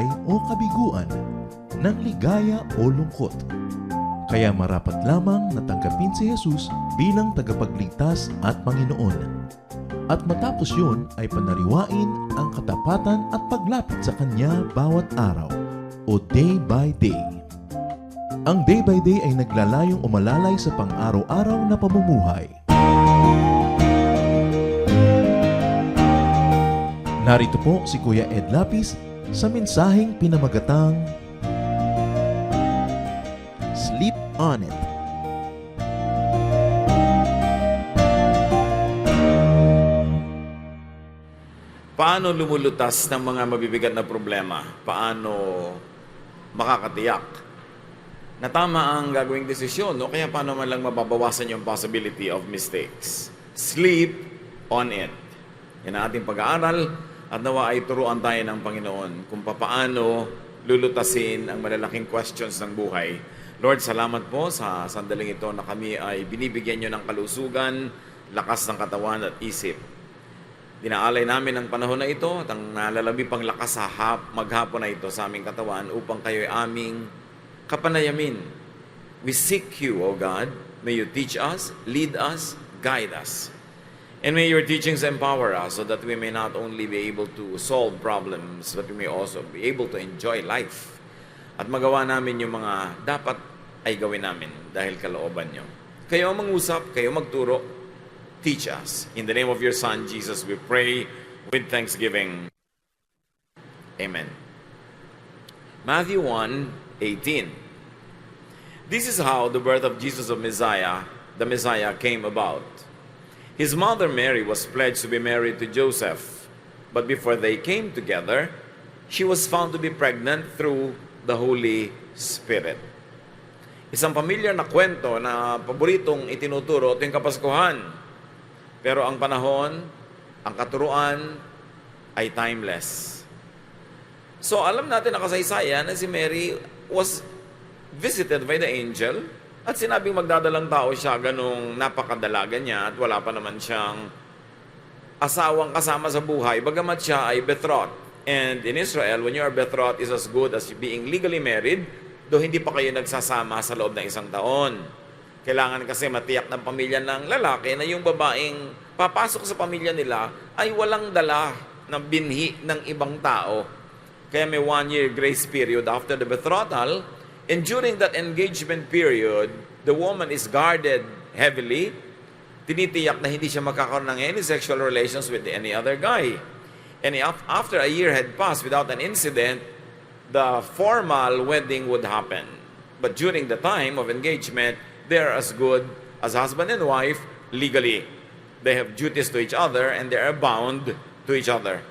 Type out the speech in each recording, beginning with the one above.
buhay o kabiguan, ng ligaya o lungkot. Kaya marapat lamang na tanggapin si Jesus bilang tagapagligtas at Panginoon. At matapos yun ay panariwain ang katapatan at paglapit sa Kanya bawat araw o day by day. Ang day by day ay naglalayong umalalay sa pang-araw-araw na pamumuhay. Narito po si Kuya Ed Lapis sa mensaheng pinamagatang Sleep on It. Paano lumulutas ng mga mabibigat na problema? Paano makakatiyak na tama ang gagawing desisyon? O kaya paano man lang mababawasan yung possibility of mistakes? Sleep on it. Yan ang ating pag-aaral at nawa ay turuan tayo ng Panginoon kung paano lulutasin ang malalaking questions ng buhay. Lord, salamat po sa sandaling ito na kami ay binibigyan nyo ng kalusugan, lakas ng katawan at isip. Dinaalay namin ang panahon na ito at ang nalalabi pang lakas sa maghapon na ito sa aming katawan upang kayo'y aming kapanayamin. We seek you, O God. May you teach us, lead us, guide us. And may your teachings empower us so that we may not only be able to solve problems, but we may also be able to enjoy life. At magawa namin yung mga dapat ay gawin namin dahil kalooban nyo. Kayo ang mangusap, kayo magturo, teach us. In the name of your Son, Jesus, we pray with thanksgiving. Amen. Matthew 1:18. This is how the birth of Jesus of the Messiah came about. His mother Mary was pledged to be married to Joseph, but before they came together, she was found to be pregnant through the Holy Spirit. Isang pamilyar na kwento na paboritong itinuturo tuwing Kapaskuhan. Pero ang panahon, ang katuruan ay timeless. So alam natin na kasaysayan na si Mary was visited by the angel at sinabing magdadalang tao siya ganung napakadalaga niya at wala pa naman siyang asawang kasama sa buhay bagamat siya ay betrothed. And in Israel, when you are betrothed is as good as being legally married, though hindi pa kayo nagsasama sa loob ng isang taon. Kailangan kasi matiyak ng pamilya ng lalaki na yung babaeng papasok sa pamilya nila ay walang dala ng binhi ng ibang tao. Kaya may 1-year grace period after the betrothal. And during that engagement period, the woman is guarded heavily. Tinitiyak na hindi siya magkakaroon ng any sexual relations with any other guy. And after a year had passed without an incident, the formal wedding would happen. But during the time of engagement, they are as good as husband and wife legally. They have duties to each other and they are bound to each other.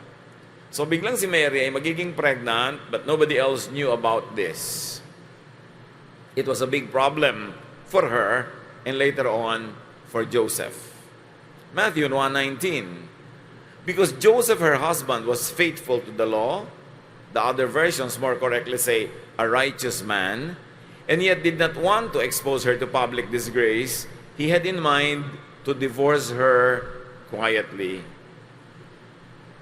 So biglang si Mary ay magiging pregnant but nobody else knew about this. It was a big problem for her and later on for Joseph. Matthew 1:19. Because Joseph, her husband, was faithful to the law, the other versions more correctly say, a righteous man, and yet did not want to expose her to public disgrace, he had in mind to divorce her quietly.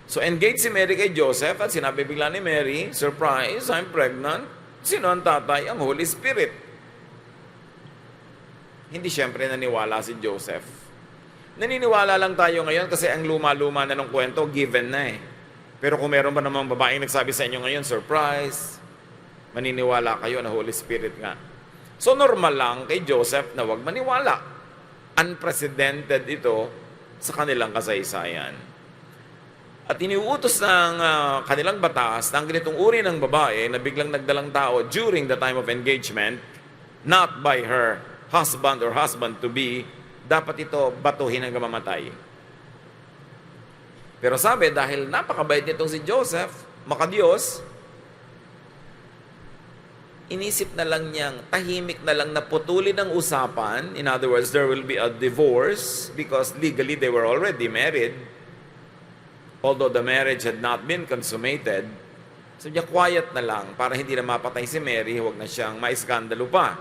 So engaged si Mary kay Joseph at sinabi bigla ni Mary, surprise, I'm pregnant. Sino ang tatay? Ang Holy Spirit. Hindi siyempre naniwala si Joseph. Naniniwala lang tayo ngayon kasi ang luma-luma na ng kwento, given na eh. Pero kung meron ba namang babaeng nagsabi sa inyo ngayon, surprise, maniniwala kayo na Holy Spirit nga. So normal lang kay Joseph na wag maniwala. Unprecedented ito sa kanilang kasaysayan. At iniuutos ng kanilang batas na ang ganitong uri ng babae na biglang nagdalang tao during the time of engagement, not by her husband or husband-to-be, dapat ito batuhin hanggang mamatay. Pero sabi, dahil napakabait nitong si Joseph, makadiyos, inisip na lang niyang, tahimik na lang na putulin ang usapan. In other words, there will be a divorce because legally they were already married. Although the marriage had not been consummated, so niya quiet na lang para hindi na mapatay si Mary, huwag na siyang maiskandalo pa.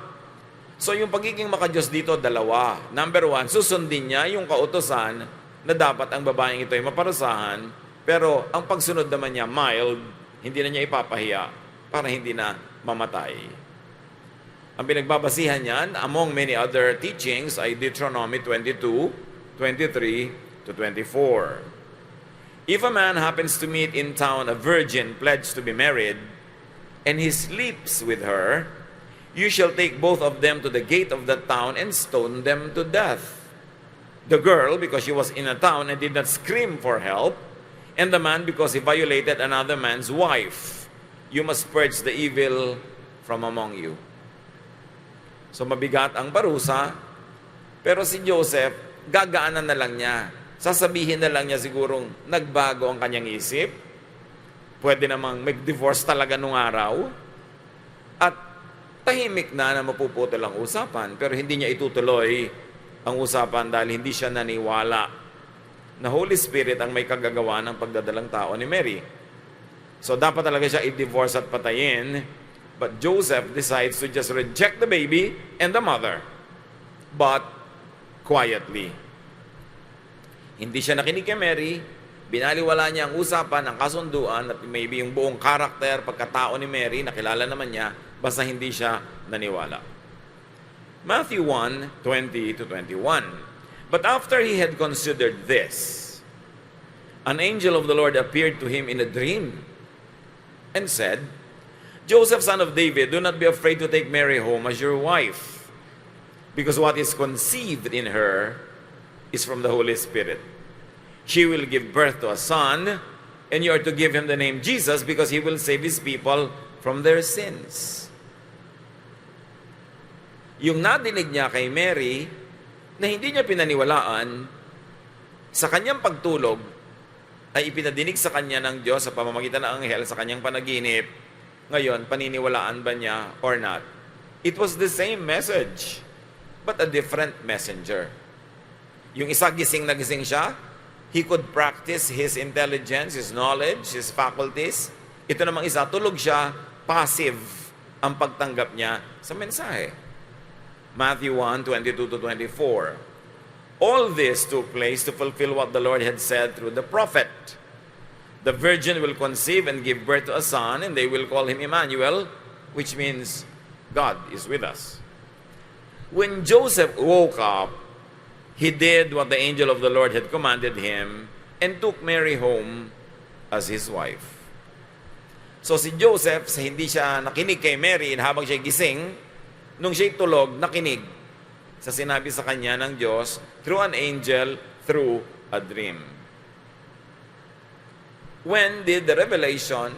So yung pagiging makadiyos dito, dalawa. Number 1, susundin niya yung kautosan na dapat ang babaeng ito ay maparusahan, pero ang pagsunod naman niya mild, hindi na niya ipapahiya. para hindi na mamatay. Ang pinagbabasihan niyan, among many other teachings, ay Deuteronomy 22, 23 to 24. If a man happens to meet in town a virgin pledged to be married, and he sleeps with her, you shall take both of them to the gate of the town and stone them to death. The girl, because she was in a town and did not scream for help, and the man, because he violated another man's wife. You must purge the evil from among you. So mabigat ang parusa, pero si Joseph, gagaanan na lang niya. Sasabihin na lang niya sigurong nagbago ang kanyang isip. Pwede namang mag-divorce talaga nung araw. At tahimik na mapuputol ang usapan, pero hindi niya itutuloy ang usapan dahil hindi siya naniwala na Holy Spirit ang may kagagawa ng pagdadalang tao ni Mary. So dapat talaga siya i-divorce at patayin. But Joseph decides to just reject the baby and the mother. But quietly. Hindi siya nakinig kay Mary. Binaliwala niya ang usapan, ang kasunduan, at maybe yung buong karakter, pagkatao ni Mary, nakilala naman niya, basta hindi siya naniwala. Matthew 1, 20 to 21. But after he had considered this, an angel of the Lord appeared to him in a dream and said, Joseph, son of David, do not be afraid to take Mary home as your wife, because what is conceived in her is from the Holy Spirit. She will give birth to a son, and you are to give him the name Jesus, because he will save his people from their sins. Yung nadinig niya kay Mary, na hindi niya pinaniwalaan, sa kanyang pagtulog, ay ipinadinig sa kanya ng Diyos sa pamamagitan ng anghel sa kanyang panaginip. Ngayon, paniniwalaan ba niya or not? It was the same message, but a different messenger. Yung isa gising na gising siya, he could practice his intelligence, his knowledge, his faculties. Ito namang isa, tulog siya, passive ang pagtanggap niya sa mensahe. Matthew 1, 22 to 24. All this took place to fulfill what the Lord had said through the prophet. The virgin will conceive and give birth to a son, and they will call him Emmanuel, which means God is with us. When Joseph woke up, he did what the angel of the Lord had commanded him and took Mary home as his wife. So si Joseph, sa hindi siya nakinig kay Mary habang siya gising, nung siya tulog, nakinig sa sinabi sa kanya ng Diyos through an angel, through a dream. When did the revelation,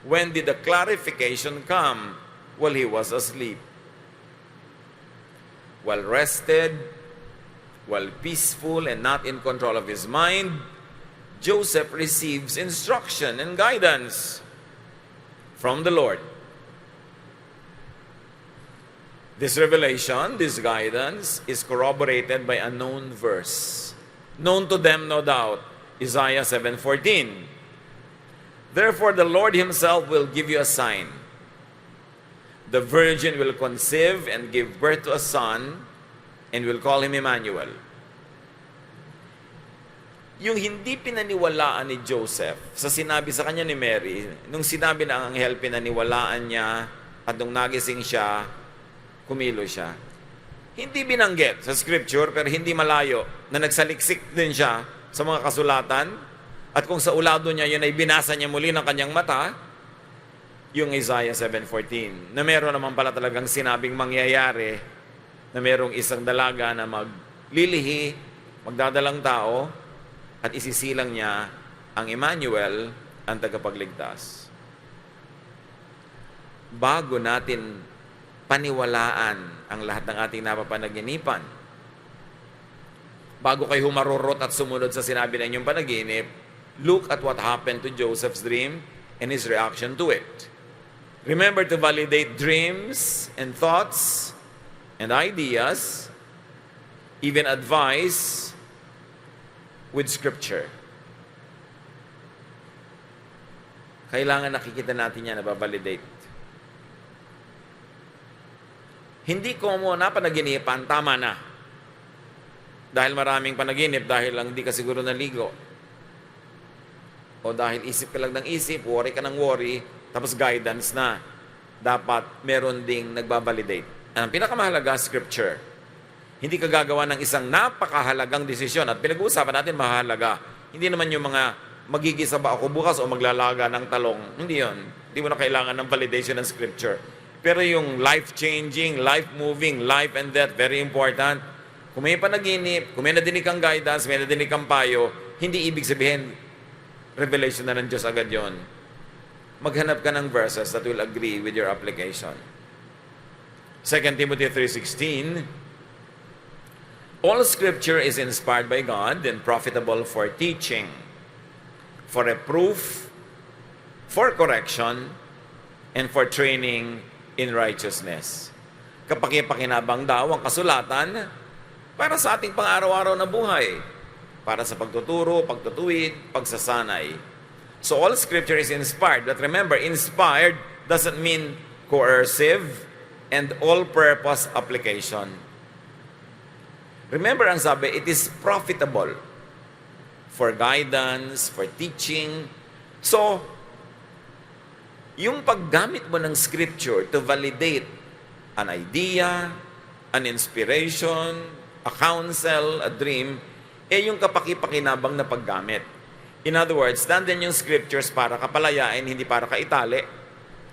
when did the clarification come? While he was asleep. While rested, while peaceful and not in control of his mind, Joseph receives instruction and guidance from the Lord. This revelation, this guidance, is corroborated by a known verse. Known to them, no doubt, Isaiah 7:14. Therefore, the Lord himself will give you a sign. The virgin will conceive and give birth to a son, and will call him Emmanuel. Yung hindi pinaniwalaan ni Joseph sa sinabi sa kanya ni Mary, nung sinabi ng anghel, pinaniwalaan niya, at nung nagising siya, kumilo siya. Hindi binanggit sa scripture, pero hindi malayo na nagsaliksik din siya sa mga kasulatan, at kung sa ulado niya yun ay binasa niya muli ng kanyang mata, yung Isaiah 7:14, na meron naman pala talagang sinabing mangyayari, na merong isang dalaga na maglilihi, magdadalang tao, at isisilang niya ang Emmanuel, ang tagapagligtas. Bago natin paniwalaan ang lahat ng ating napapanaginipan, bago kayo humarurot at sumunod sa sinabi ng inyong panaginip, look at what happened to Joseph's dream and his reaction to it. Remember to validate dreams and thoughts and ideas, even advice, with Scripture. Kailangan nakikita natin yan, nababalidate. Hindi ko mo napanaginipan, tama na. Dahil maraming panaginip, dahil lang hindi ka siguro naligo. O dahil isip ka lang ng isip, worry ka ng worry, tapos guidance na. Dapat meron ding nagbabalidate. Ang pinakamahalaga, Scripture. Hindi ka gagawa ng isang napakahalagang desisyon at pinag-uusapan natin mahalaga. Hindi naman yung mga magigisa ba ako bukas o maglalaga ng talong. Hindi yon. Hindi mo na kailangan ng validation ng Scripture. Pero yung life-changing, life-moving, life and death, very important. Kung may panaginip, kung may nadinig kang guidance, may nadinig kang payo, hindi ibig sabihin, revelation na ng Diyos agad yon. Maghanap ka ng verses that will agree with your application. 2 Timothy 3:16, all Scripture is inspired by God and profitable for teaching, for reproof, for correction, and for training in righteousness. Kapaki-pakinabang daw ang kasulatan para sa ating pang-araw-araw na buhay, para sa pagtuturo, pagtutuwid, pagsasanay. So all Scripture is inspired. But remember, inspired doesn't mean coercive and all-purpose application. Remember ang sabi, it is profitable for guidance, for teaching. So, yung paggamit mo ng Scripture to validate an idea, an inspiration, a counsel, a dream, yung kapaki-pakinabang na paggamit. In other words, nandun yung Scriptures para kapalayain, hindi para kaitali,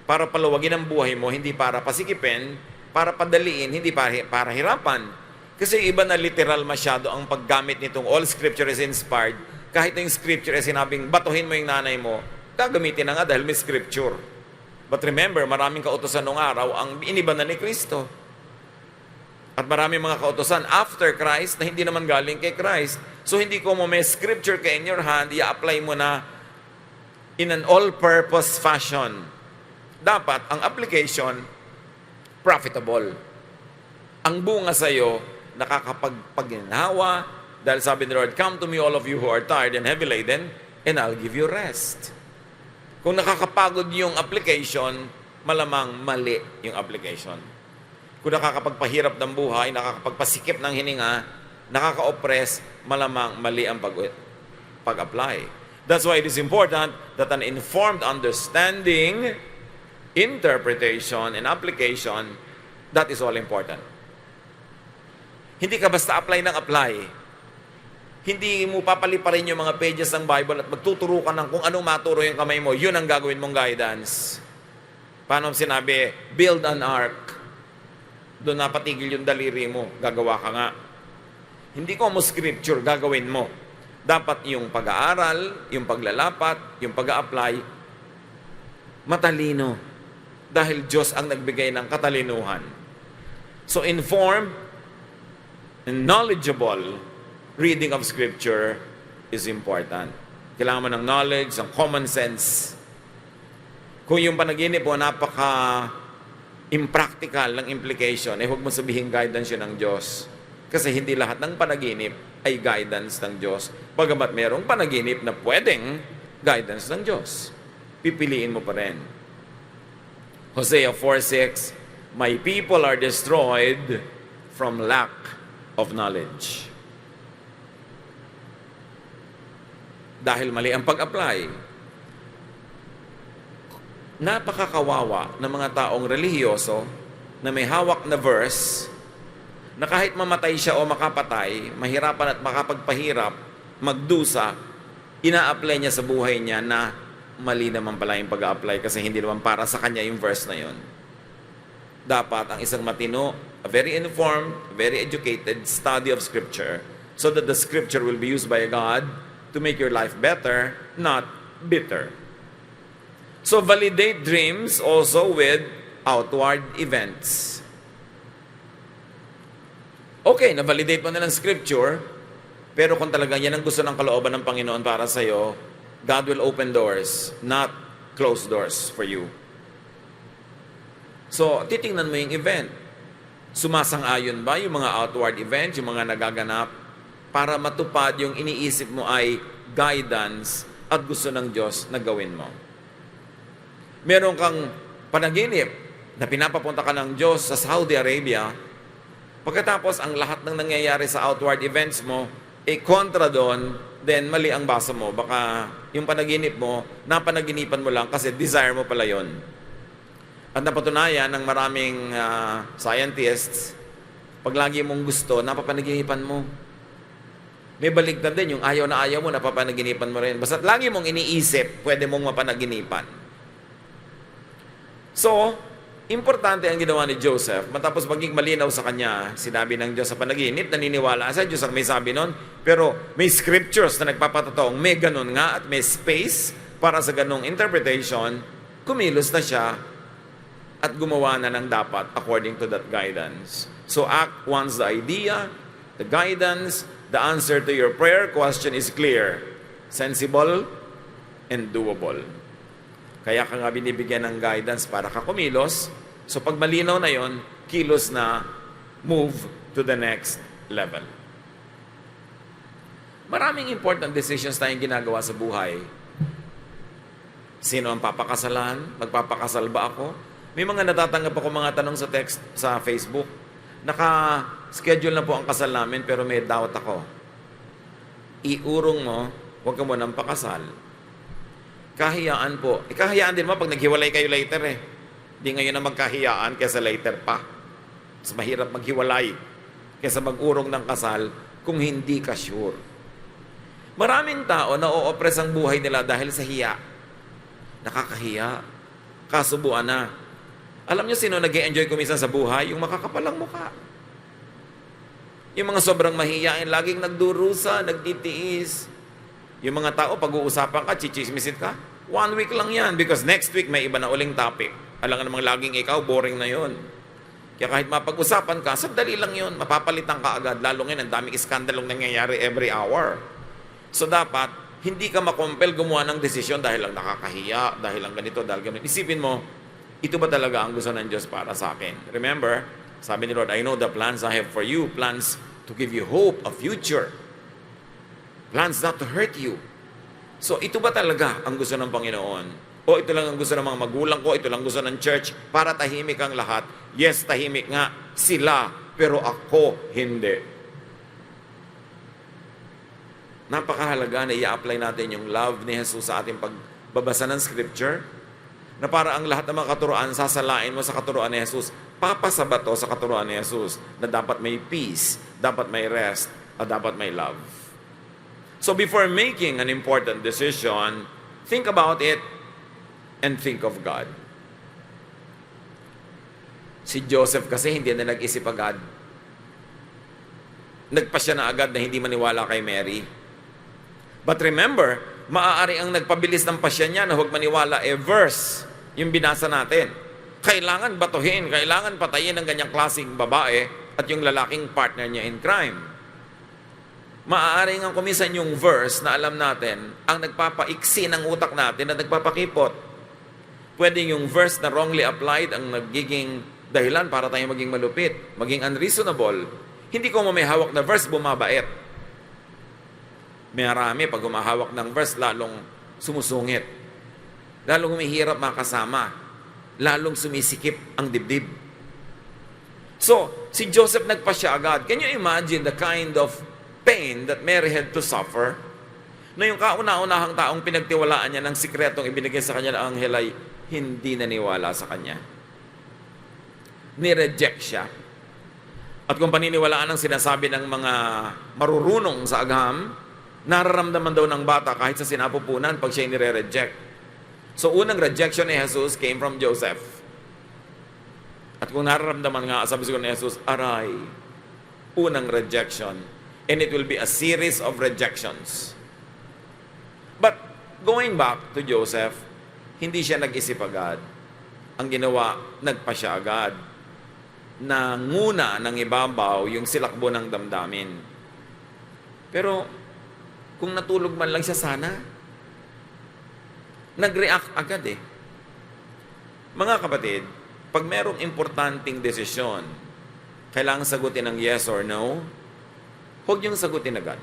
para palawagin ang buhay mo, hindi para pasikipin, para padaliin, hindi para hirapan. Kasi iba na literal masyado ang paggamit nitong all Scripture is inspired. Kahit yung Scripture ay sinabing, batuhin mo yung nanay mo, gagamitin na nga dahil may Scripture. But remember, maraming kautosan nung araw ang iniba na ni Kristo. At maraming mga kautosan after Christ na hindi naman galing kay Christ. So hindi ko mo may Scripture ka in your hand, i-apply mo na in an all-purpose fashion. Dapat ang application, profitable. Ang bunga sa'yo, nakakapagpaginhawa, dahil sabi ni Lord, come to me all of you who are tired and heavy laden, and I'll give you rest. Kung nakakapagod yung application, malamang mali yung application. Kung nakakapagpahirap ng buhay, nakakapagpasikip ng hininga, nakaka-oppress, malamang mali ang pag-apply. That's why it is important that an informed understanding, interpretation, and application, that is all important. Hindi ka basta apply ng apply. Hindi mo papaliparin yung mga pages ng Bible at magtuturo ka ng kung anong maturo yung kamay mo, yun ang gagawin mong guidance. Paano sinabi? Build an ark. Doon napatigil yung daliri mo, gagawa ka nga. Hindi ko mo Scripture, gagawin mo. Dapat yung pag-aaral, yung paglalapat, yung pag-a-apply, matalino. Dahil Diyos ang nagbigay ng katalinuhan. So informed and knowledgeable reading of Scripture is important. Kailangan mo ng knowledge, ng common sense. Kung yung panaginip mo impractical ng implication, huwag mo sabihin guidance yun ng Diyos. Kasi hindi lahat ng panaginip ay guidance ng Diyos. Bagamat merong panaginip na pwedeng guidance ng Diyos. Pipiliin mo pa rin. Hosea 4:6, my people are destroyed from lack of knowledge. Dahil mali ang pag-apply, napakakawawa ng mga taong relihiyoso na may hawak na verse na kahit mamatay siya o makapatay, mahirapan at makapagpahirap, magdusa, ina-apply niya sa buhay niya na mali naman pala yung pag-apply kasi hindi naman para sa kanya yung verse na yon. Dapat ang isang matino, a very informed, very educated study of Scripture so that the Scripture will be used by God to make your life better, not bitter. So validate dreams also with outward events. Okay, na-validate mo na ng Scripture, pero kung talaga yan ang gusto ng kalooban ng Panginoon para sa'yo, God will open doors, not close doors for you. So, titingnan mo yung event. Sumasang-ayon ba yung mga outward events, yung mga nagaganap, para matupad yung iniisip mo ay guidance at gusto ng Diyos na gawin mo. Meron kang panaginip na pinapapunta ka ng Diyos sa Saudi Arabia, pagkatapos ang lahat ng nangyayari sa outward events mo, kontra doon then mali ang basa mo. Baka yung panaginip mo, napanaginipan mo lang kasi desire mo pala yon. At napatunayan ng maraming scientists, pag lagi mong gusto, napapanaginipan mo. May baligtad din, yung ayaw na ayaw mo, napapanaginipan mo rin. Basta lagi mong iniisip, pwede mong mapanaginipan. So, importante ang ginawa ni Joseph. Matapos maging malinaw sa kanya, sinabi ng Diyos sa panaginip, naniniwala sa Diyos ang may sabi nun. Pero may scriptures na nagpapatotong may ganun nga at may space para sa ganung interpretation, kumilos na siya at gumawa na ng dapat according to that guidance. So Act 1's the idea, the guidance, the answer to your prayer question is clear, sensible, and doable. Kaya ka nga binibigyan ng guidance para ka kumilos. So pag malinaw na yon, kilos na, move to the next level. Maraming important decisions tayong ginagawa sa buhay. Sino ang papakasalan? Magpapakasal ba ako? May mga natatanggap ako mga tanong sa text sa Facebook. Naka-schedule na po ang kasal namin pero may doubt ako. Iurong mo, huwag ka mo nang pakasal. Kahiyaan po. Kahiyaan din mo pag naghiwalay kayo later eh. Di ngayon na magkahiyaan kaysa later pa. Mas mahirap maghiwalay kaysa mag-urong ng kasal kung hindi ka sure. Maraming tao na o-oppress ang buhay nila dahil sa hiya. Nakakahiya. Kasubuan na. Alam niyo sino nag-e-enjoy kumisan sa buhay? Yung makakapalang mukha. Yung mga sobrang mahiyain, laging nagdurusa, nagtitiis. Yung mga tao, pag-uusapan ka, chichismisit ka, 1 week lang yan because next week may iba na uling topic. Alam nga namang laging ikaw, boring na yon. Kaya kahit mapag-usapan ka, sandali lang yon, mapapalitan ka agad. Lalo ngayon, ang daming iskandalong nangyayari every hour. So dapat, hindi ka makompel gumawa ng desisyon dahil lang nakakahiya, dahil lang ganito, dahil ganito. Isipin mo, ito ba talaga ang gusto ng Diyos para sa akin? Remember, sabi ni Lord, I know the plans I have for you, plans to give you hope, a future. Plans not to hurt you. So, ito ba talaga ang gusto ng Panginoon? O ito lang ang gusto ng mga magulang ko, ito lang gusto ng church, para tahimik ang lahat? Yes, tahimik nga sila, pero ako hindi. Napakahalaga na i-apply natin yung love ni Jesus sa ating pagbabasa ng Scripture, na para ang lahat ng mga katuruan, sasalain mo sa katuruan ni Jesus, papasaba to sa katuruan ni Jesus, na dapat may peace, dapat may rest, at dapat may love. So before making an important decision, think about it and think of God. Si Joseph kasi hindi na nag-isip agad. Nagpasya na agad na hindi maniwala kay Mary. But remember, maaari ang nagpabilis ng pasya niya na huwag maniwala verse yung binasa natin. Kailangan batuhin, kailangan patayin ng ganyang klaseng babae at yung lalaking partner niya in crime. Maaaring ang kumisan yung verse na alam natin ang nagpapaiksi ng utak natin at nagpapakipot. Pwede yung verse na wrongly applied ang nagiging dahilan para tayo maging malupit, maging unreasonable. Hindi ko may hawak na verse, bumabait. Marami pag humahawak ng verse, lalong sumusungit. Lalong humihirap makasama. Lalong sumisikip ang dibdib. So, si Joseph nagpasya agad. Can you imagine the kind of pain that Mary had to suffer? Na yung kauna-unahang taong pinagtiwalaan niya ng sikretong ibinigay sa kanya ng anghel ay hindi naniwala sa kanya. Nireject siya. At kung paniniwalaan ang sinasabi ng mga marurunong sa agham, nararamdaman daw ng bata kahit sa sinapupunan pag siya nire-reject. So unang rejection ni Jesus came from Joseph. At kung nararamdaman nga, sabi siguro ni Jesus, aray, unang rejection. And it will be a series of rejections. But going back to Joseph, hindi siya nag-isip agad. Ang ginawa, nagpa siya agad. Nanguna ng ibabaw yung silakbo ng damdamin. Pero kung natulog man lang siya sana, nag-react agad eh. Mga kapatid, pag merong importanteng desisyon, kailangan sagutin ng yes or no, huwag niyong sagutin agad.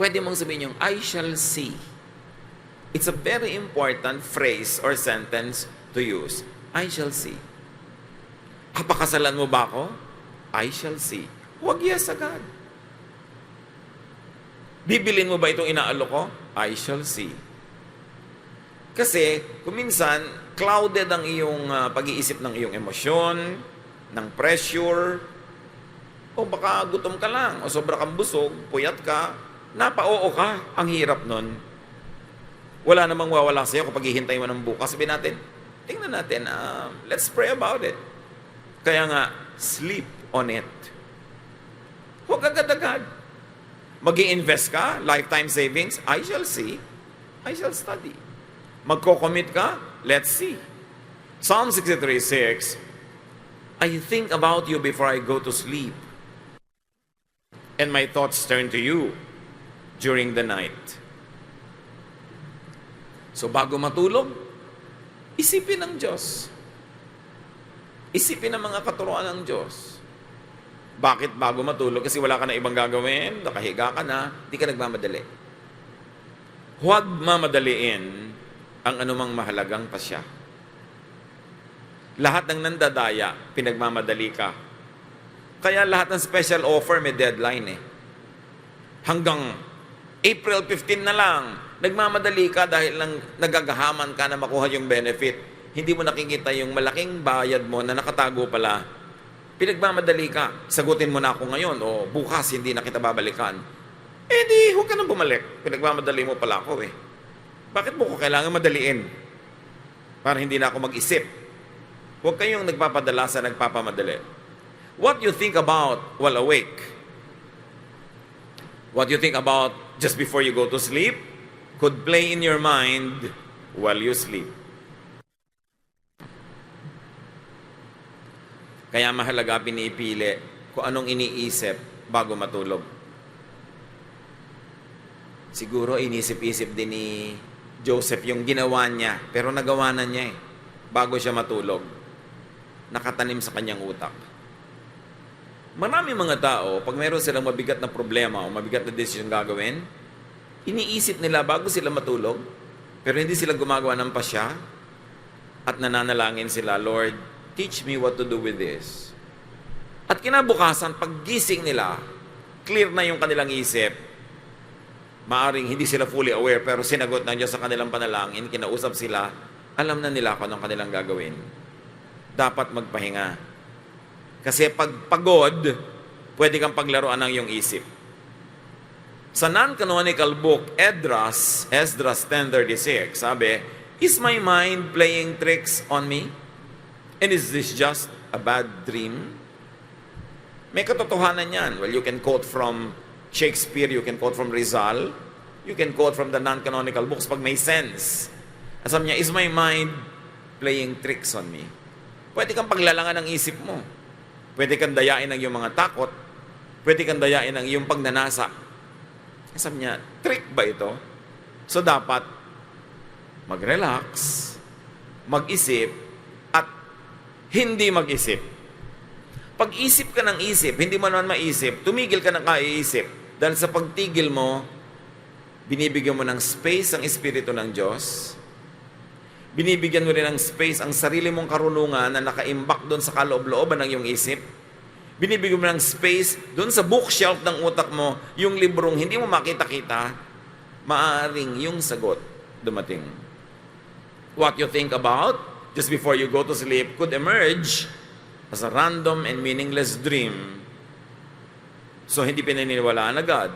Pwede mong sabihin yung, I shall see. It's a very important phrase or sentence to use. I shall see. Papakasalan mo ba ako? I shall see. Huwag yes agad. Bibilin mo ba itong inaalok ko? I shall see. Kasi, kung minsan, clouded ang iyong pag-iisip ng iyong emosyon, ng pressure, o baka gutom ka lang, o sobra kang busog, puyat ka, napa-oo ka, ang hirap nun. Wala namang wawala sa'yo kapag hihintay mo ng bukas. Sabihin natin, tingnan natin, let's pray about it. Kaya nga, sleep on it. Huwag agad-agad. Mag-i-invest ka, lifetime savings, I shall see, I shall study. Magko-commit ka, let's see. Psalm 63:6, I think about you before I go to sleep, and my thoughts turn to you during the night. So bago matulog, isipin ng Diyos. Isipin ang mga katuruan ng Diyos. Bakit bago matulog? Kasi wala ka na ibang gagawin, nakahiga ka na, di ka nagmamadali. Huwag mamadaliin ang anumang mahalagang pasya. Lahat ng nandadaya, pinagmamadali ka. Kaya lahat ng special offer may deadline eh. Hanggang April 15 na lang, nagmamadali ka dahil lang nagagahaman ka na makuha yung benefit. Hindi mo nakikita yung malaking bayad mo na nakatago pala. Pinagmamadali ka, sagutin mo na ako ngayon o bukas hindi na kita babalikan. Eh di, huwag ka nang bumalik. Pinagmamadali mo pala ako eh. Bakit mo ko kailangan madaliin? Para hindi na ako mag-isip. Huwag kayong nagpapadala sa nagpapamadali. What you think about while awake, what you think about just before you go to sleep, could play in your mind while you sleep. Kaya mahalaga pinipili kung anong iniisip bago matulog. Siguro inisip-isip din ni Joseph yung ginawa niya, pero nagawa na niya eh, bago siya matulog. Nakatanim sa kanyang utak. Marami mga tao, pag meron silang mabigat na problema o mabigat na desisyon gagawin, iniisip nila bago sila matulog, pero hindi sila gumagawa ng pasya, at nananalangin sila, Lord, teach me what to do with this. At kinabukasan, paggising nila, clear na yung kanilang isip. Maaring hindi sila fully aware, pero sinagot ng Diyos sa kanilang panalangin, kinausap sila, alam na nila kung anong kanilang gagawin. Dapat magpahinga. Kasi pag pagod, pwede kang paglaruan ng iyong isip. Sa non-canonical book, Esdras 10:36, sabi, is my mind playing tricks on me? And is this just a bad dream? May katotohanan yan. Well, you can quote from Shakespeare, you can quote from Rizal, you can quote from the non-canonical books pag may sense. Sabi niya, is my mind playing tricks on me? Pwede kang paglalangan ng isip mo. Pwede kang dayain ang iyong mga takot. Pwede kang dayain ang iyong pagnanasa. Sabi niya, trick ba ito? So dapat mag-relax, mag-isip, at hindi mag-isip. Pag-isip ka ng isip, hindi mo naman maisip, tumigil ka ng kaiisip. Dahil sa pagtigil mo, binibigyan mo ng space ang Espiritu ng Diyos. Binibigyan mo rin ng space ang sarili mong karunungan na nakaimbak doon sa kaloob-looban ng iyong isip. Binibigyan mo ng space doon sa bookshelf ng utak mo, yung librong hindi mo makita-kita, maaaring yung sagot dumating. What you think about just before you go to sleep could emerge as a random and meaningless dream. So hindi pinaniniwalaan agad.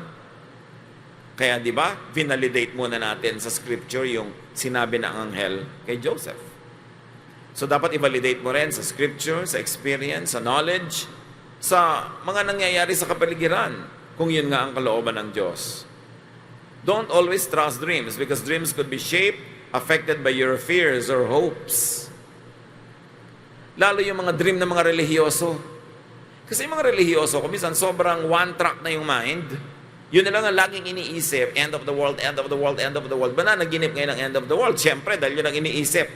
Kaya di ba, validate muna natin sa scripture yung sinabi ng anghel kay Joseph. So dapat i-validate mo rin sa scripture, sa experience, sa knowledge, sa mga nangyayari sa kapaligiran, kung yun nga ang kalooban ng Diyos. Don't always trust dreams because dreams could be shaped, affected by your fears or hopes. Lalo yung mga dream ng mga relihiyoso. Kasi yung mga relihiyoso, kung minsan sobrang one track na yung mind, yun na lang ang laging iniisip, end of the world, end of the world, end of the world. Ba na naginip ngayon ang end of the world? Siyempre, dahil yun ang iniisip.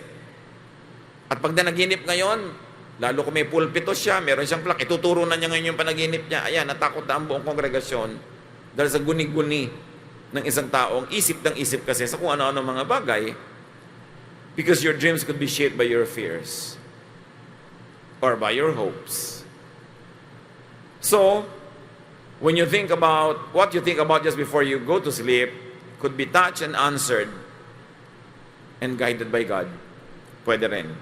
At pag naginip ngayon, lalo kung may pulpito siya, meron siyang plak, ituturo na niya ngayon yung panaginip niya. Ayan, natakot na ang buong kongregasyon dahil sa guni-guni ng isang taong isip ng isip kasi sa kung ano-ano mga bagay, because your dreams could be shaped by your fears or by your hopes. So, When you think about what you think about just before you go to sleep could be touched and answered and guided by God. Pwede rin.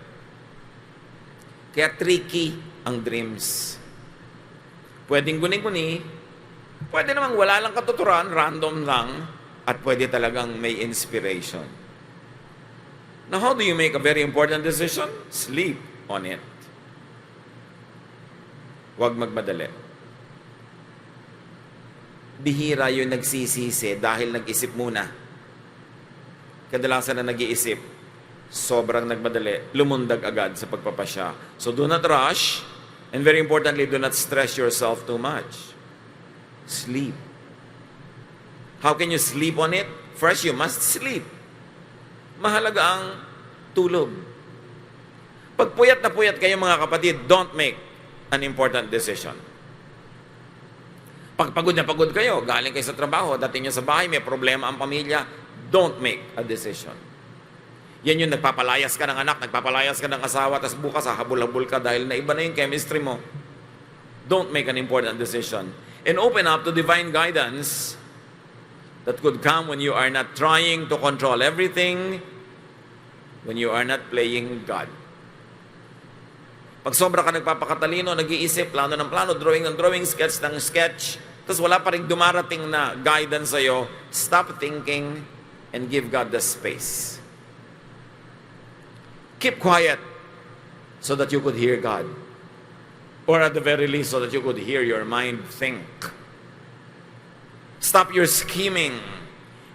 Kaya tricky ang dreams. Pwedeng guni-guni, pwede namang wala lang katuturan, random lang, at pwede talagang may inspiration. Now, how do you make a very important decision? Sleep on it. Huwag magmadali. Bihira yung nagsisisi dahil nag-isip muna. Kadalasan na nag-iisip, sobrang nagmadali, lumundag agad sa pagpapasya. So do not rush, and very importantly, do not stress yourself too much. Sleep. How can you sleep on it? First, you must sleep. Mahalaga ang tulog. Pag puyat na puyat kayo mga kapatid, don't make an important decision. Pag pagod na pagod kayo, galing kayo sa trabaho, dating nyo sa bahay, may problema ang pamilya, don't make a decision. Yan yung nagpapalayas ka ng anak, nagpapalayas ka ng asawa, tapos bukas hahabol-habol ka dahil naiba na yung chemistry mo. Don't make an important decision. And open up to divine guidance that could come when you are not trying to control everything, when you are not playing God. Pag sobra ka nagpapakatalino, nag-iisip, plano ng plano, drawing ng drawing, sketch ng sketch, tapos wala pa rin dumarating na guidance sa'yo, stop thinking and give God the space. Keep quiet so that you could hear God. Or at the very least, so that you could hear your mind think. Stop your scheming.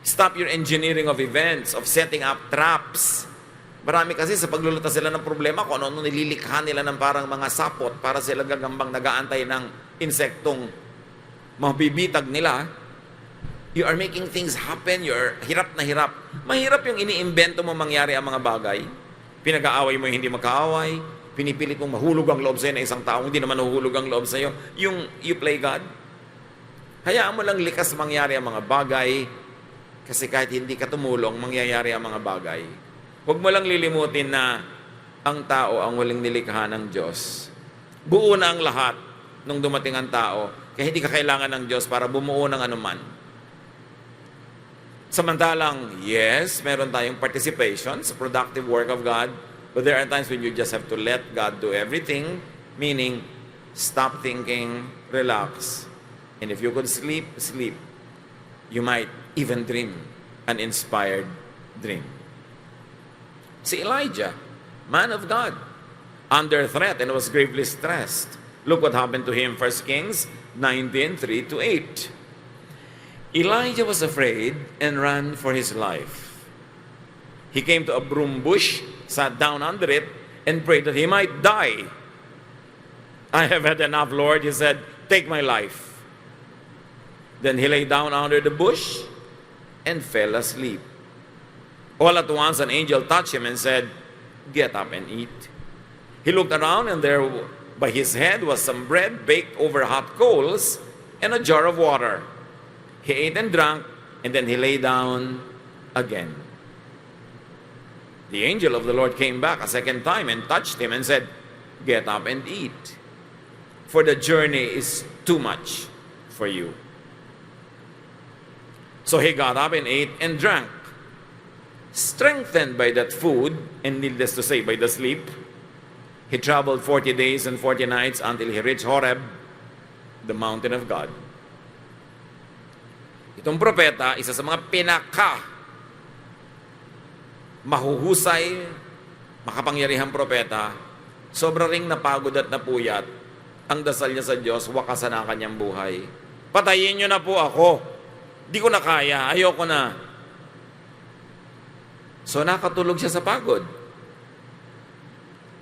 Stop your engineering of events, of setting up traps. Marami kasi sa paglulutas sila ng problema, kung ano nililikha nila ng parang mga sapot para sila gagambang nagaantay ng insektong mabibitag nila. You are making things happen. You're hirap na hirap. Mahirap yung iniimbento mo mangyari ang mga bagay. Pinag-aaway mo yung hindi magkaaway. Pinipilit mong mahulog ang loob sa'yo na isang taong hindi naman nahulog ang loob sa'yo. Yung you play God. Hayaan mo lang likas mangyari ang mga bagay kasi kahit hindi ka tumulong, mangyayari ang mga bagay. Huwag mo lang lilimutin na ang tao ang walang nilikha ng Diyos. Buo na ang lahat nung dumating ang tao, kaya hindi ka kailangan ng Diyos para bumuo ng anuman. Samantalang, yes, meron tayong participation sa productive work of God, but there are times when you just have to let God do everything, meaning, stop thinking, relax, and if you could sleep, sleep. You might even dream an inspired dream. Si Elijah, man of God, under threat and was gravely stressed. Look what happened to him, 1 Kings 19:3-8. Elijah was afraid and ran for his life. He came to a broom bush, sat down under it, and prayed that he might die. I have had enough, Lord, he said, take my life. Then he lay down under the bush and fell asleep. All at once, an angel touched him and said, get up and eat. He looked around, and there by his head was some bread baked over hot coals and a jar of water. He ate and drank, and then he lay down again. The angel of the Lord came back a second time and touched him and said, get up and eat, for the journey is too much for you. So he got up and ate and drank. Strengthened by that food, and needless to say, by the sleep, he traveled 40 days and 40 nights until he reached Horeb, the mountain of God. Itong propeta, isa sa mga mahuhusay, makapangyarihang propeta, sobra ring napagod at napuyat. Ang dasal niya sa Diyos, wakasan ang kanyang buhay. Patayin niyo na po ako. Di ko na kaya, ayoko na. So nakatulog siya sa pagod.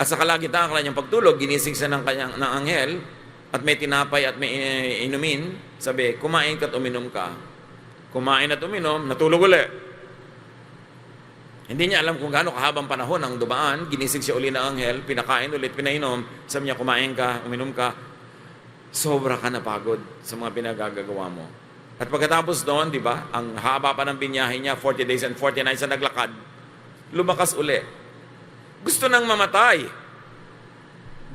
At sa kalagitnaan ng kanyang pagtulog, ginising siya ng anghel at may tinapay at may inumin. Sabi, kumain ka at uminom ka. Kumain at uminom, natulog uli. Hindi niya alam kung gaano kahabang panahon ang dumaan. Ginising siya uli ng anghel, pinakain ulit, pinainom. Sabi niya, kumain ka, uminom ka. Sobra ka napagod sa mga pinagagagawa mo. At pagkatapos doon, di ba, ang haba pa ng binyahe niya, 40 days and 40 nights na naglakad, lumakas uli. Gusto nang mamatay.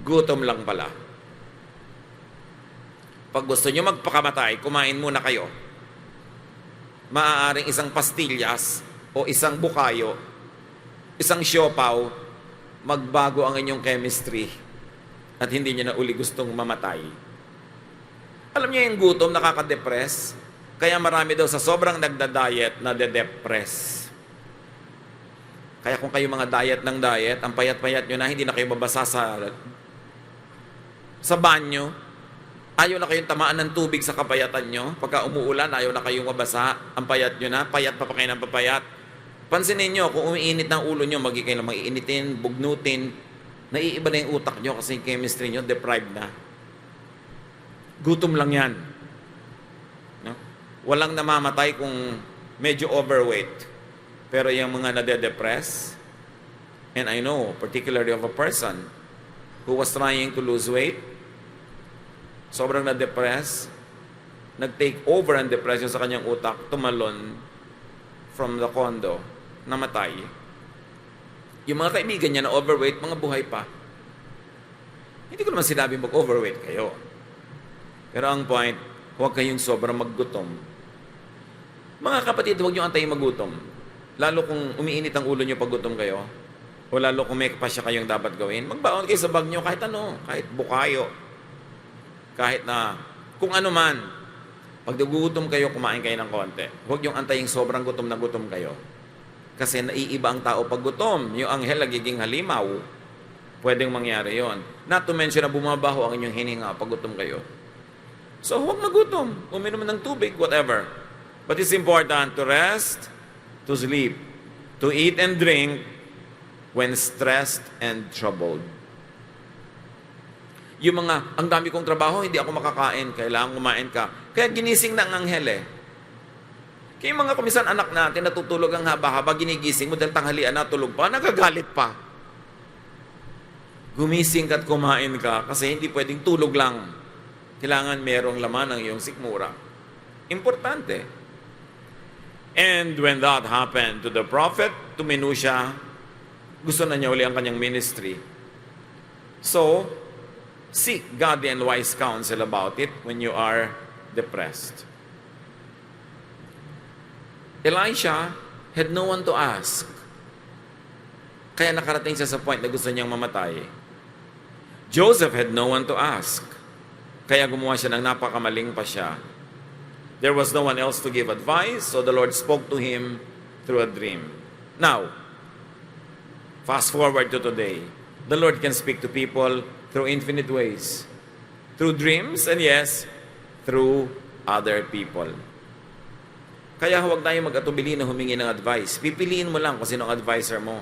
Gutom lang pala. Pag gusto nyo magpakamatay, kumain muna kayo. Maaaring isang pastillas o isang bukayo, isang siopaw, magbago ang inyong chemistry at hindi nyo na uli gustong mamatay. Alam niyo yung gutom nakaka-depress? Kaya marami daw sa sobrang nagda-diet na de-depress. Kaya kung kayo mga diet ng diet, ang payat-payat nyo na, hindi na kayo mabasa sa banyo, ayaw na kayong tamaan ng tubig sa kapayatan nyo. Pagka umuulan, ayaw na kayong mabasa. Ang payat nyo na, payat pa kayo ng papayat. Pansinin nyo, kung umiinit ng ulo nyo, magiging mag-iinitin, bugnutin, naiiba na yung utak nyo kasi yung chemistry nyo, deprived na. Gutom lang yan. No? Walang namamatay kung medyo overweight. Pero yung mga nade-depress, and I know particularly of a person who was trying to lose weight, sobrang na-depress, nag-take over ang depression sa kanyang utak, tumalon from the condo, namatay. Yung mga kaibigan niya na overweight, mga buhay pa. Hindi ko naman sinabi mag-overweight kayo. Pero ang point, huwag kayong sobrang maggutom. Mga kapatid, huwag niyo antayin magutom. Lalo kung umiinit ang ulo niyo pag gutom kayo, o lalo kung may pasya kayong dapat gawin, magbaon kayo sa bag niyo kahit ano, kahit bukayo, kahit na kung ano man. Pag nagugutom kayo, kumain kayo ng konti. Huwag yung antayin sobrang gutom na gutom kayo. Kasi naiiba ang tao pag gutom. Yung anghel nagiging halimaw. Pwedeng mangyari yon. Not to mention na bumabaho ang inyong hininga pag gutom kayo. So huwag magutom. Uminom ng tubig, whatever. But it's important to rest, to sleep, to eat and drink when stressed and troubled. Yung mga, ang dami kong trabaho, hindi ako makakain, kailangan kumain ka. Kaya ginising na ang anghel eh. Kaya yung mga kumisan anak natin, natutulog ang haba-haba, ginigising mo dahil tanghalian na tulog pa, nagagalit pa. Gumising ka at kumain ka kasi hindi pwedeng tulog lang. Kailangan merong laman ang iyong sikmura. Importante. And when that happened to the prophet, tumino siya, gusto na niya uli ang kanyang ministry. So, seek godly and wise counsel about it when you are depressed. Elisha had no one to ask. Kaya nakarating siya sa point na gusto niyang mamatay. Joseph had no one to ask. Kaya gumawa siya ng napakamaling pa siya. There was no one else to give advice, so the Lord spoke to him through a dream. Now, fast forward to today. The Lord can speak to people through infinite ways. Through dreams, and yes, through other people. Kaya huwag tayo mag-atubili na humingi ng advice. Pipiliin mo lang kung sino ang advisor mo.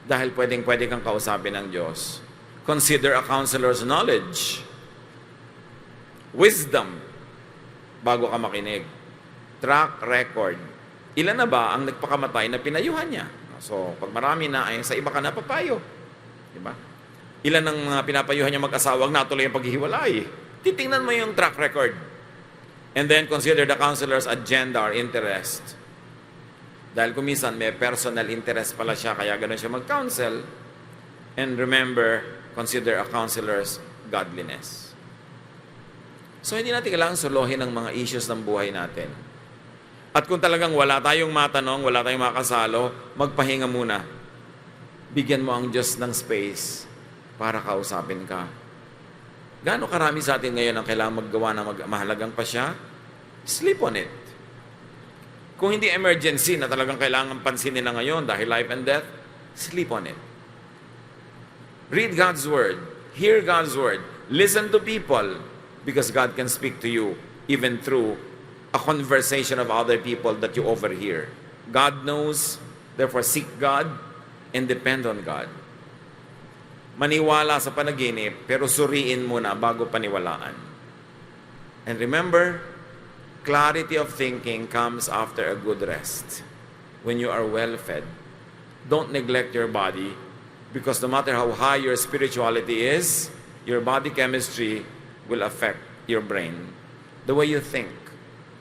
Dahil pwedeng-pwede kang kausapin ng Diyos. Consider a counselor's knowledge. Wisdom, bago ka makinig. Track record. Ilan na ba ang nagpakamatay na pinayuhan niya? So, pag marami na, ay sa iba ka napapayo. Diba? Ilan ang mga pinapayuhan niya mag-asawang natuloy ang paghihiwalay? Titingnan mo yung track record. And then consider the counselor's agenda or interest. Dahil kumisan may personal interest pala siya, kaya gano'n siya mag-counsel. And remember, consider a counselor's godliness. So, hindi natin kailangan solohin ang mga issues ng buhay natin. At kung talagang wala tayong matanong, wala tayong makasalo, magpahinga muna. Bigyan mo ang Diyos ng space para kausapin ka. Gaano karami sa atin ngayon ang kailangan maggawa ng mahalagang pa siya? Sleep on it. Kung hindi emergency na talagang kailangan pansinin na ngayon dahil life and death, sleep on it. Read God's Word. Hear God's Word. Listen to people because God can speak to you even through a conversation of other people that you overhear. God knows, therefore seek God and depend on God. Maniwala sa panaginip, pero suriin muna bago paniwalaan. And remember, clarity of thinking comes after a good rest. When you are well fed, don't neglect your body because no matter how high your spirituality is, your body chemistry will affect your brain. The way you think,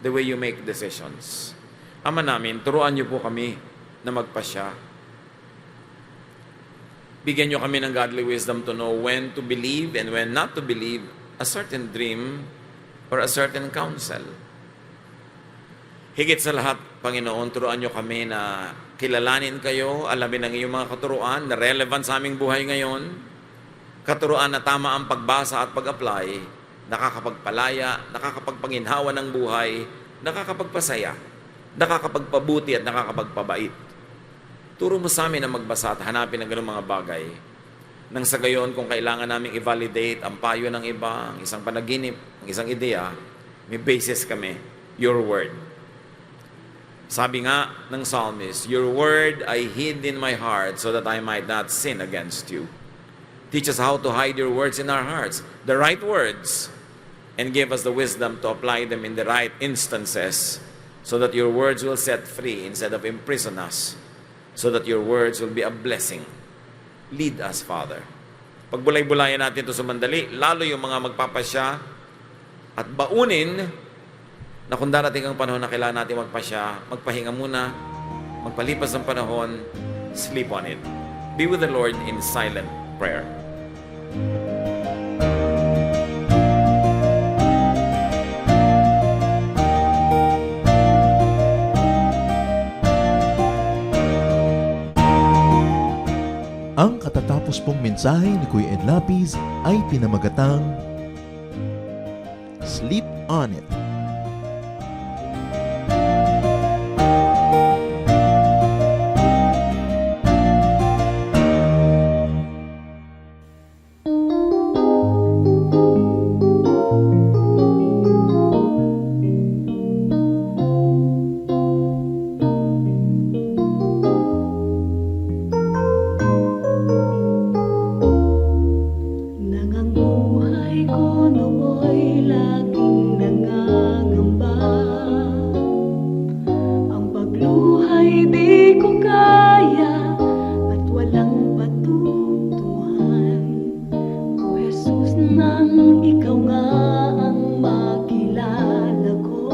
the way you make decisions. Ama namin, turuan niyo po kami na magpasya. Bigyan niyo kami ng godly wisdom to know when to believe and when not to believe a certain dream or a certain counsel. Higit sa lahat, Panginoon, turuan niyo kami na kilalanin kayo, alamin ang iyong mga katuruan na relevant sa aming buhay ngayon, katuruan na tama ang pagbasa at pag-apply, nakakapagpalaya, nakakapagpanginhawa ng buhay, nakakapagpasaya, nakakapagpabuti at nakakapagpabait. Turo mo sa amin na magbasa at hanapin ang ganung mga bagay. Nang sa gayon, kung kailangan naming i-validate ang payo ng iba, ang isang panaginip, ang isang ideya, may basis kami, your word. Sabi nga ng psalmist, your word I hid in my heart so that I might not sin against you. Teach us how to hide your words in our hearts, the right words, and give us the wisdom to apply them in the right instances so that your words will set free instead of imprison us, so that your words will be a blessing. Lead us, Father. Pagbulay-bulayan natin ito sa mandali, lalo yung mga magpapasya at baunin na kung darating ang panahon na kailangan natin magpasya, magpahinga muna, magpalipas ng panahon, sleep on it. Be with the Lord in silent prayer. Ang katatapos pong mensahe ni Kuya Ed Lapis ay pinamagatang Sleep on It. Nanganguhay ko nooy laging nangangamba. Ang pagluhay di ko kaya at walang patutuhan. O Jesus, nang ikaw nga ang makilala ko,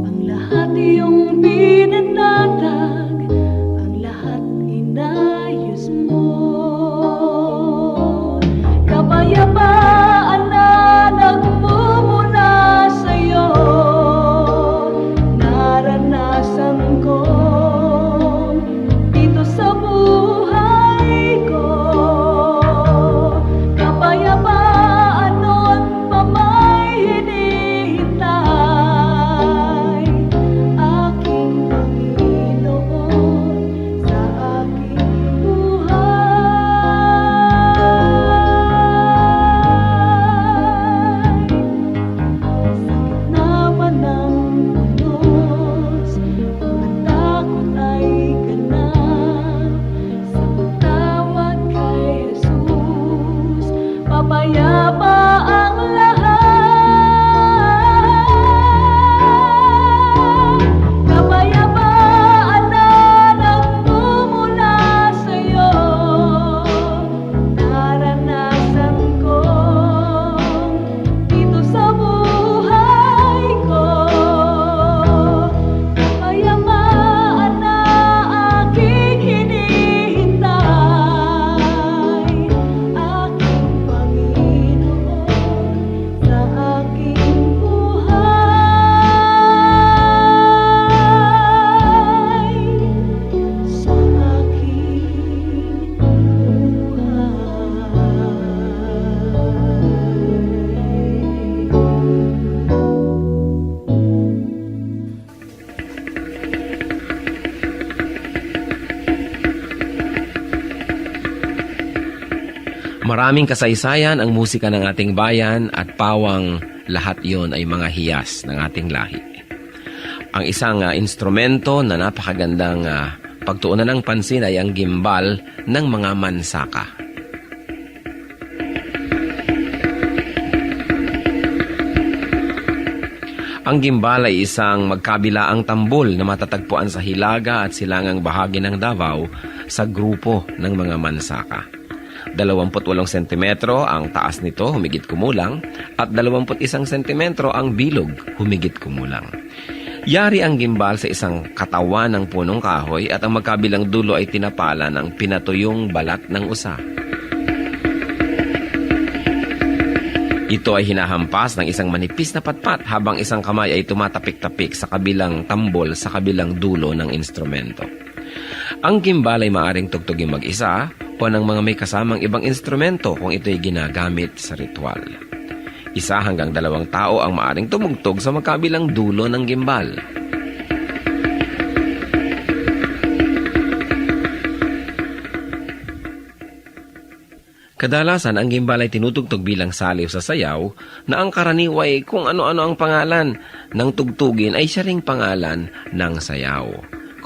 ang lahat iyong pinanatag, ang lahat inayos mo. Kapayapaan na nagmumula sa'yo, naranasan ko dito sa buhay ko. Kapayapaan noon pa may hinihintay, aking Panginoon sa aking buhay. Papayapa ang lahat. Kapayapaan na nagmumula sa'yo, naranasan ko dito sa buhay ko. Kapayapaan na aking hinihintay, aking Panginoon sa aking buhay, sa aking Maraming kasaysayan ang musika ng ating bayan at pawang lahat yon ay mga hiyas ng ating lahi. Ang isang instrumento na napakagandang pagtuunan ng pansin ay ang gimbal ng mga mansaka. Ang gimbal ay isang magkabilaang tambol na matatagpuan sa hilaga at silangang bahagi ng Davao sa grupo ng mga mansaka. 28 sentimetro ang taas nito, humigit kumulang, at 21 sentimetro ang bilog, humigit kumulang. Yari ang gimbal sa isang katawan ng punong kahoy at ang magkabilang dulo ay tinapala ng pinatuyong balat ng usa. Ito ay hinahampas ng isang manipis na patpat habang isang kamay ay tumatapik-tapik sa kabilang tambol sa kabilang dulo ng instrumento. Ang gimbal ay maaring tugtugin mag-isa o ng mga may kasamang ibang instrumento kung ito'y ginagamit sa ritual. 1 hanggang 2 tao ang maaring tumugtog sa magkabilang dulo ng gimbal. Kadalasan, ang gimbal ay tinutugtog bilang saliw sa sayaw na ang karaniway kung ano-ano ang pangalan ng tugtugin ay siya ring pangalan ng sayaw.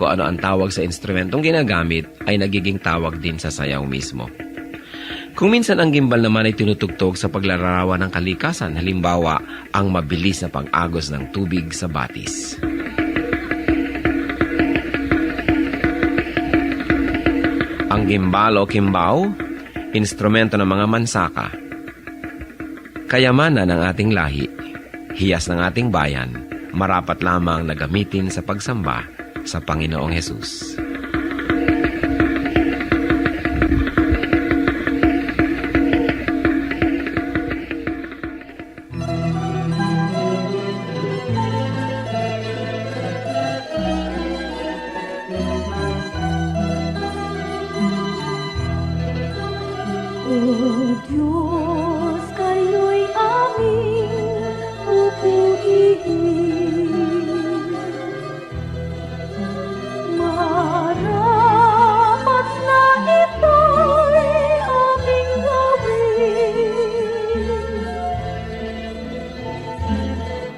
Kung ano ang tawag sa instrumentong ginagamit ay nagiging tawag din sa sayaw mismo. Kung minsan ang gimbal naman ay tinutugtog sa paglalarawan ng kalikasan, halimbawa ang mabilis na pag-agos ng tubig sa batis. Ang gimbal o kimbao, instrumento ng mga mansaka. Kayamanan ng ating lahi, hiyas ng ating bayan, marapat lamang na gamitin sa pagsamba sa Panginoong Hesus. O Diyos, kayo'y aming pupurihin. Marapat na ito'y aming gawin.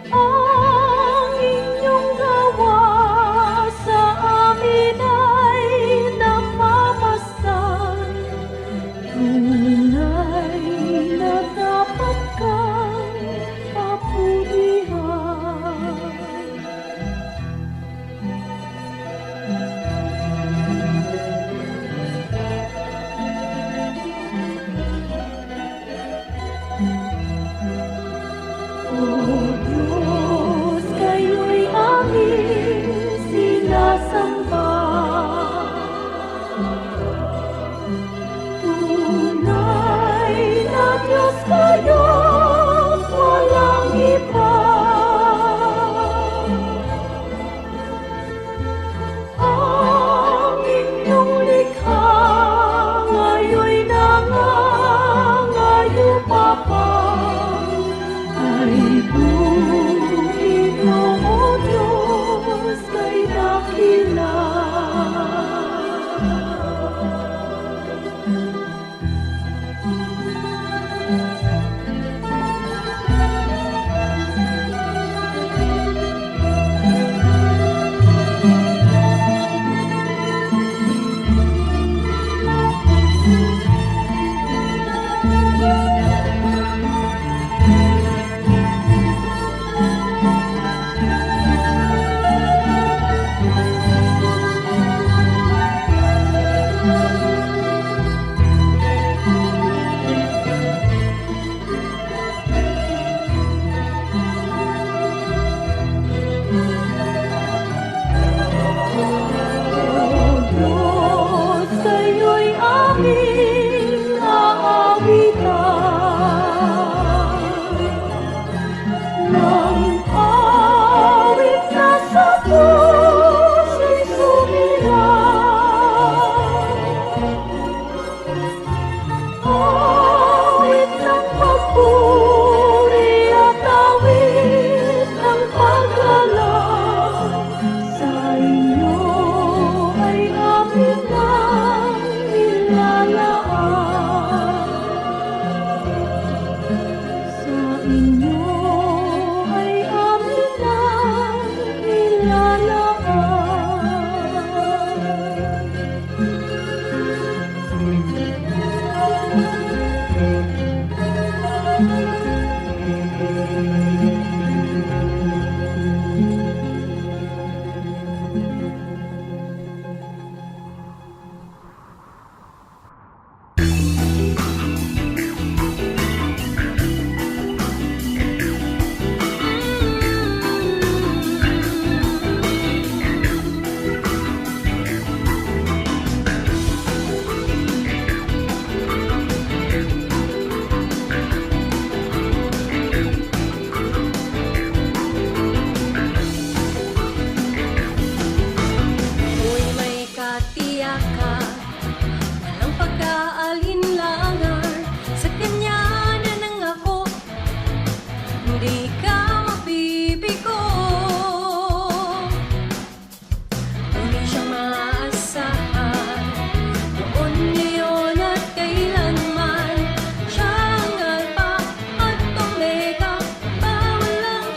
Ang inyong gawa sa amin ay namamasan. Tunay na tiyakan, walang pag-aalinlangan, sa kanya na nangako, hindi ka mabibigo. Tunay siyang maaasahan, noon, ngayon at kailanman. Siya ang Alpha at Omega, walang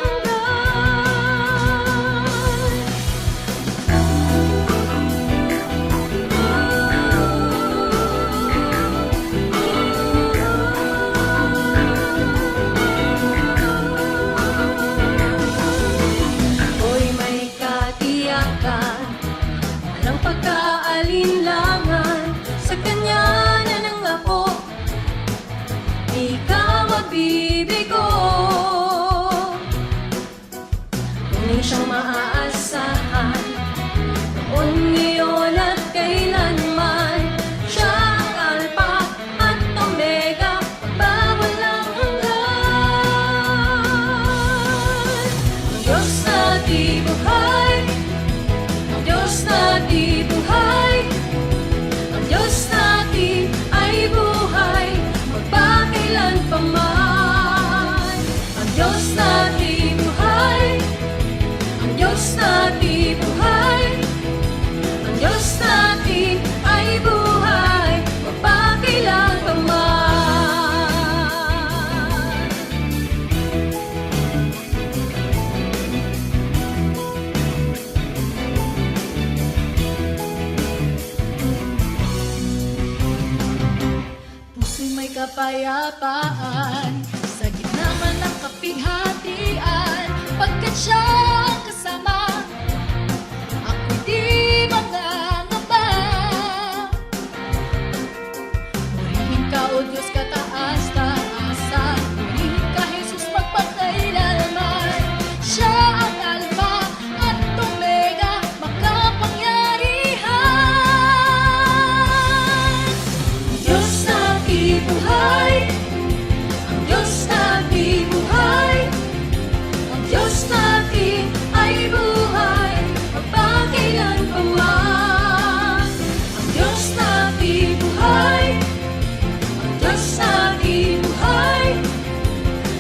Ako'y may katiyakan, walang pagkaalinlangan, sa kanya na nangako, di ka mabibigo. Tunay siyang maaasahan, noon, ngayon at kailanman. Siya ang Alpha at Omega, walang hanggan. Ang Diyos na di buhay, ang Diyos na di buhay, ang Diyos natin ay buhay, magpakailanpaman. Ang Diyos na di buhay, ang Diyos na di buhay, ang Diyos natin ay buhay, magpakailanpaman. Puso'y may kapayapaan, sa gitna man ng kapighatian, pagkat siya ang kasama, ako'y di mangangamba. Purihin ka, O Diyos, kataas-taasan, purihin ka, Jesus, magpakailanman. Siya ang Alpha at Omega, makapangyarihan. Diyos na di buhay, ang Diyos na di buhay, ang Diyos natin ay buhay, magpakailanpaman. Ang Diyos na di buhay, ang Diyos na di buhay,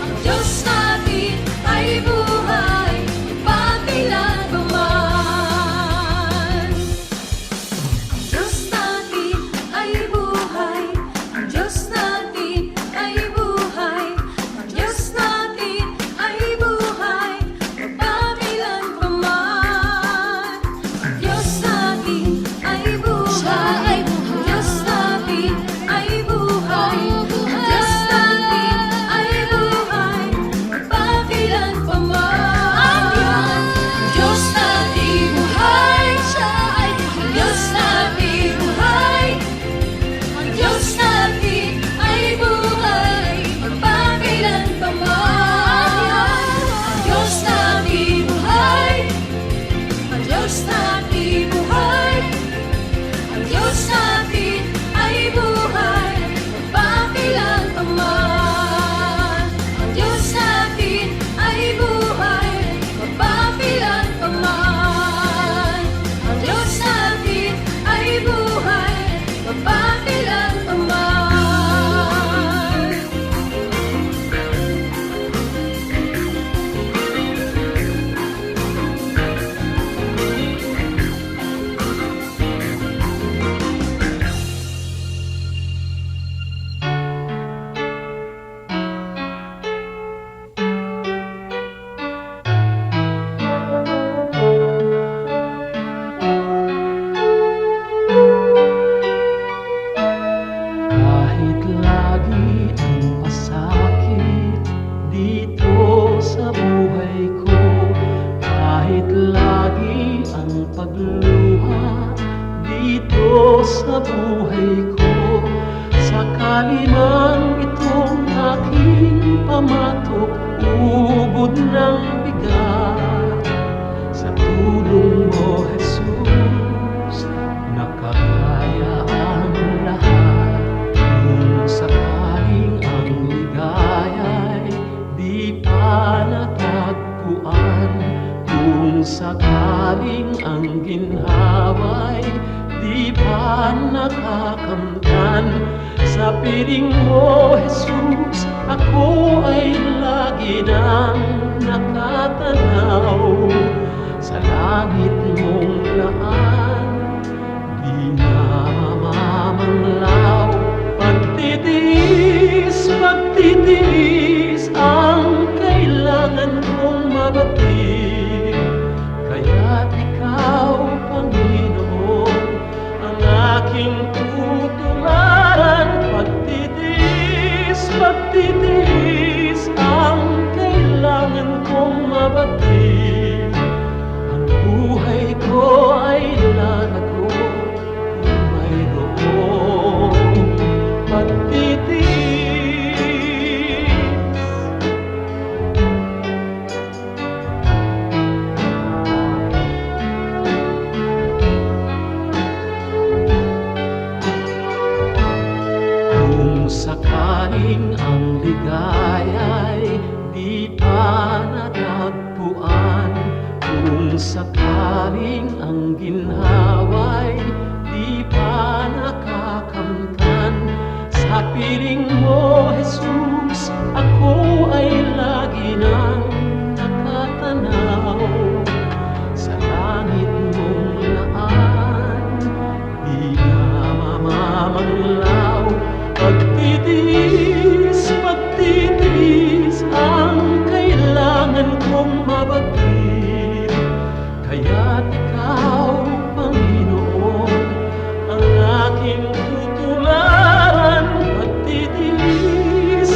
ang Diyos natin ay buhay, magpakailanpaman. Ang Diyos natin ay buhay, ang Diyos natin ay buhay, ang Diyos natin ay buhay, magpakailanpaman. Ang Diyos natin ay buhay, ang Diyos natin ay buhay, ang Diyos natin ay buhay, magpakailanpaman. Ang Diyos natin buhay, siya ay ang Diyos natin buhay, ang Diyos natin ay buhay, magpakailanpaman. Ang Diyos natin buhay, ang Diyos natin buhay, ang Diyos natin ay buhay, magpakailanpaman. Ang Diyos natin ay buhay, magpakailanpaman. Ang Diyos natin ay buhay, magpakailanpaman. Kahit lagi ang pasakit dito sa buhay ko, kahit lagi ang pagluha dito sa buhay ko, sakali man itong aking pamatok, ubod ng bigat, sa tulong mo, Jesus, nakakaya ang lahat. Kung sakaling ang ligaya'y di pa natagpuan, kung sakaling ang ginhawa'y di pa pa nakakamtan. Sa piling mo, Jesus, ako ay lagi nang nakatanaw. Sa langit mong laan, di na mamamanglaw. Pagtitiis ang kailangan kong mabatid. Kaya't ikaw, Panginoon, ang aking tutularan. Pagtitiis ang kailangan kong mabatid. Ang buhay ko ay lalago kung mayroong pagtitiis. Kung sakaling ang ligaya'y di pa natagpuan, kung sakaling ang ginhawa'y di pa nakakamtan, sa piling mo, Jesus, ako ay lagi nang nakatanaw. Sa langit mong laan, di na mamamanglaw. Pagtitiis ang kailangan kong mabatid. Kaya't ikaw, Panginoon, ang aking tutularan. Pagtitiis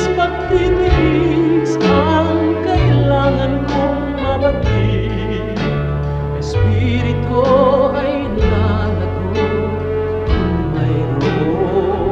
ang kailangan kong mabatid. Espiritu ay lalago kung mayroon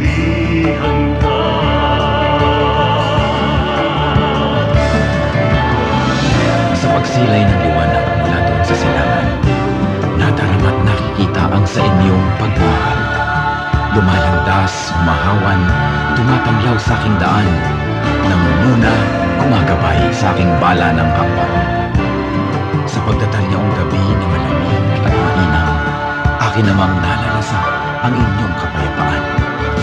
papupurihan ka. Sa pagsilay ng liwanag mula doon sa silangan, nadarama't nakikita ang sa inyong pagbuhat. Lumalandas, humahawan, tumapanglaw sa aking daan, nangunguna, gumagabay sa aking bala ng hakbang. Sa pagdatal niyong gabi na malamig at mainam, akin namang nalalasan ang inyong kapayapaan.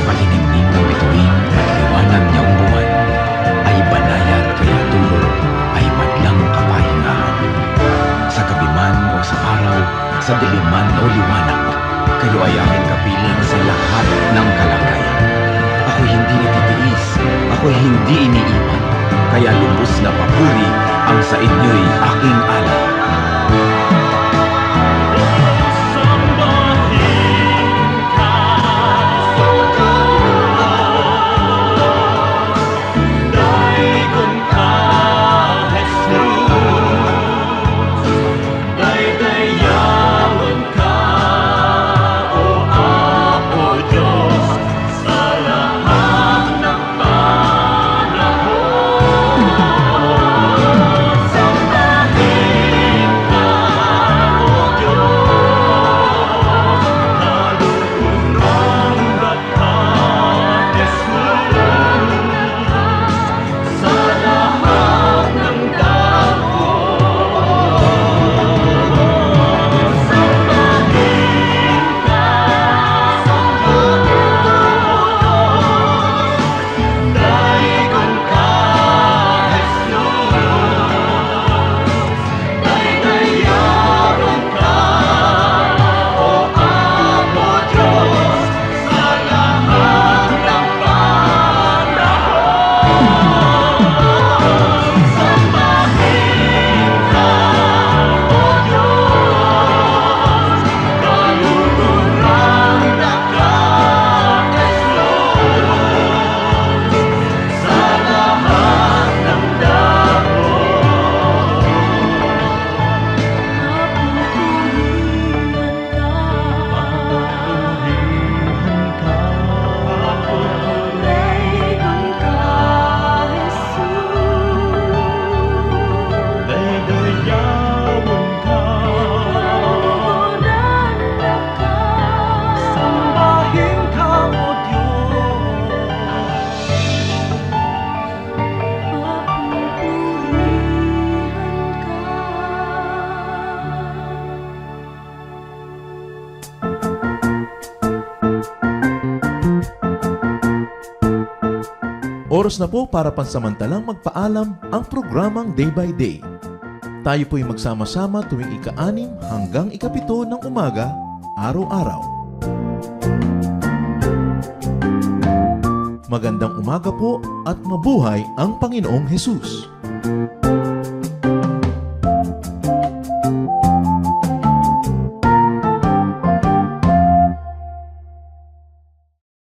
Paliningning ng bituin at liwanag niyong buwan, ay banayad kaya tulog, ay madlang kapahingahan. Sa gabi man o sa araw, sa dilim man o liwanag, kayo ay aking kapiling sa lahat ng kalagayan. Ako'y hindi natitiis, ako'y hindi iniiwan, kaya lubos na papuri ang sa inyo'y aking alay. Sambahin ka, daigon ka, Jesus. Daydayawan ka, o Apo Diyos, sa lahat ng panahon. Sambahin ka, o Diyos, kalulunong datha, Jesus, sa lahat ng daigon ka, Jesus. Daydayawan ka, o Apo Diyos, sa lahat ng panahon. Sambahin ka, o Diyos, kalulunang dakha, Jesus, sa lahat ng papurihan ka. Daigon ka, Jesus. Daydayawan ka, Kalulunang ka. sambahin ka, O Diyos. Papupurihan ka. Oras na po para pansamantalang magpaalam ang programang Day by Day. Tayo po'y magsama-sama tuwing ika-6 hanggang ika-7 ng umaga, araw-araw. Magandang umaga po at mabuhay ang Panginoong Hesus.